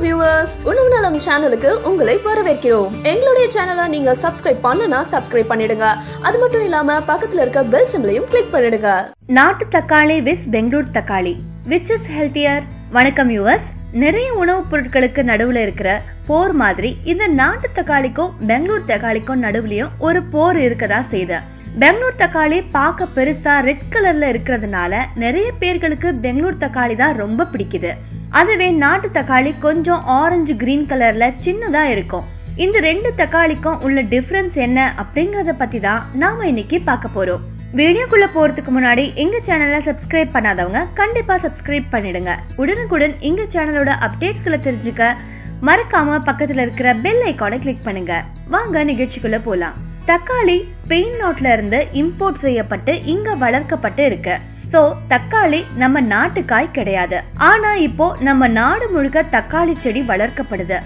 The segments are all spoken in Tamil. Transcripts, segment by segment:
வியூவர்ஸ், உணவு நலம் சேனலுக்கு உங்களை வரவேற்கிறோம். எங்களுடைய சேனலை நீங்க சப்ஸ்கிரைப் பண்ணலனா சப்ஸ்கிரைப் பண்ணிடுங்க. அது மட்டும் இல்லாம பக்கத்துல இருக்க பெல் சிம்பலையும் கிளிக் பண்ணிடுங்க. நாட்டு தக்காளி வித் பெங்களூர் தக்காளி which is healthier? வணக்கம் வியூவர்ஸ். நிறைய உணவுப் பொருட்களுக்கு நடுவுல இருக்கிற போர் மாதிரி இந்த நாட்டு தக்காளிக்கும் பெங்களூர் தக்காளிக்கும் நடுவுலயும் ஒரு போர் இருக்கதா செய்யுது. பெங்களூர் தக்காளி பார்க்க பெருசா ரெட் கலர்ல இருக்கிறதுனால நிறைய பேர்களுக்கு பெங்களூர் தக்காளி தான் ரொம்ப பிடிக்குது. அதுவே நாட்டு தக்காளி கொஞ்சம் ஆரஞ்சு கிரீன் கலர்ல சின்னதா இருக்கும். இந்த ரெண்டு தக்காளிக்கும் உள்ள டிஃபரன்ஸ் என்ன அப்படிங்கறத பத்தி தான் நாம இன்னைக்கு பார்க்க போறோம். வீடியோக்குள்ள போறதுக்கு முன்னாடி எங்க சேனலை சப்ஸ்கிரைப் பண்ணாதவங்க கண்டிப்பா சப்ஸ்கிரைப் பண்ணிடுங்க. உடனுக்குடன் எங்க சேனலோட அப்டேட்ஸ்களை தெரிஞ்சுக்க மறக்காம பக்கத்துல இருக்கிற பெல் ஐகானை கிளிக் பண்ணுங்க. வாங்க நிகழ்ச்சிக்குள்ள போலாம். தக்காளி ஸ்பெயின் நாட்டுல இருந்து இம்போர்ட் செய்யப்பட்டு இங்க வளர்க்கப்பட்டு இருக்கு. சோ தக்காளி நம்ம நாட்டுக்காய் கிடையாது. ஆனா இப்போ நம்ம நாடு முழுக்க தக்காளி செடி வளர்க்கப்படுது.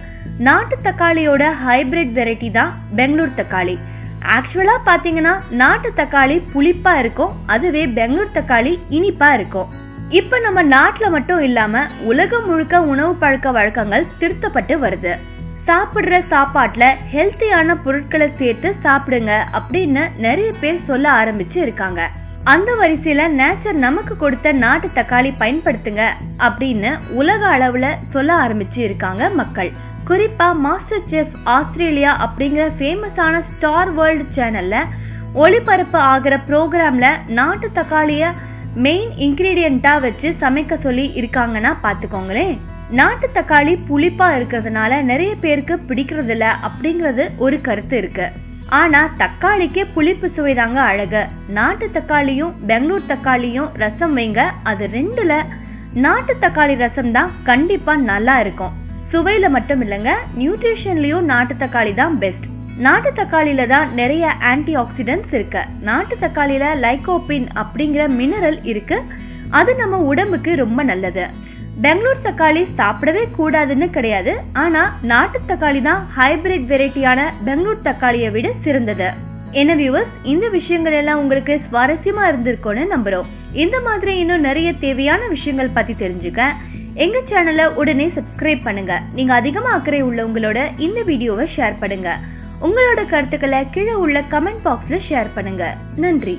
நாட்டு தக்காளியோட ஹைபிரிட் வெரைட்டி தான் பெங்களூர் தக்காளி. ஆக்சுவலா பாத்தீங்கன்னா நாட்டு தக்காளி புளிப்பா இருக்கும், அதுவே பெங்களூர் தக்காளி இனிப்பா இருக்கும். இப்ப நம்ம நாட்டுல மட்டும் இல்லாம உலகம் முழுக்க உணவு பழக்க வழக்கங்கள் திருத்தப்பட்டு வருது. சாப்பிடுற சாப்பாட்டுல ஹெல்த்தியான பொருட்களை சேர்த்து சாப்பிடுங்க அப்படின்னு நிறைய பேர் சொல்ல ஆரம்பிச்சு இருக்காங்க. அந்த வரிசையில நேச்சர் நமக்கு கொடுத்த நாட்டு தக்காளி பயன்படுத்துங்க அப்படின்னு உலக அளவுல சொல்ல ஆரம்பிச்சு இருக்காங்க மக்கள். குறிப்பா மாஸ்டர் செஃப் ஆஸ்திரேலியா அப்படிங்கிற ஃபேமஸான ஸ்டார் வேர்ல்டு சேனல்ல ஒளிபரப்பு ஆகிற ப்ரோக்ராம்ல நாட்டு தக்காளிய மெயின் இன்கிரீடியண்டா வச்சு சமைக்க சொல்லி இருக்காங்கன்னா பாத்துக்கோங்களேன். நாட்டு தக்காளி புளிப்பா இருக்கிறதுனால நிறைய பேருக்கு பிடிக்கிறது இல்ல அப்படிங்கறது ஒரு கருத்து இருக்கு. ஆனா தக்காளிக்கு புளிப்பு சுவைதாங்க அழகு. நாட்டு தக்காளியும் பெங்களூர் தக்காளியும் ரசம் வைங்க, அது ரெண்டுல நாட்டு தக்காளி ரசம் தான் கண்டிப்பா நல்லா இருக்கும். சுவையில மட்டும் இல்லங்க, நியூட்ரிஷன்லயும் நாட்டு தக்காளி தான் பெஸ்ட். நாட்டு தக்காளியில தான் நிறைய ஆன்டி ஆக்சிடென்ட்ஸ் இருக்கு. நாட்டு தக்காளியில லைகோபின் அப்படிங்கிற மினரல் இருக்கு, அது நம்ம உடம்புக்கு ரொம்ப நல்லது. பெங்களூர் தக்காளி சாப்பிடவே கூடாதுன்னு கிடையாது, ஆனா நாட்டு தக்காளி தான் ஹைபிரிட் வெரைட்டியான பெங்களூர் தக்காளியை விட சிறந்தது. என்ன வியூவர்ஸ், இந்த விஷயங்கள் எல்லாம் உங்களுக்கு சுவாரஸ்யமா இருந்திருக்கும்னு நம்புறோம். இந்த மாதிரி இன்னும் நிறைய தேவையான விஷயங்கள் பத்தி தெரிஞ்சுக்க எங்க சேனலை உடனே சப்ஸ்கிரைப் பண்ணுங்க. நீங்க அதிகமா அக்கறை உள்ள உங்களோட இந்த வீடியோவை ஷேர் பண்ணுங்க. உங்களோட கருத்துக்களை கீழே உள்ள கமெண்ட் பாக்ஸ்ல ஷேர் பண்ணுங்க. நன்றி.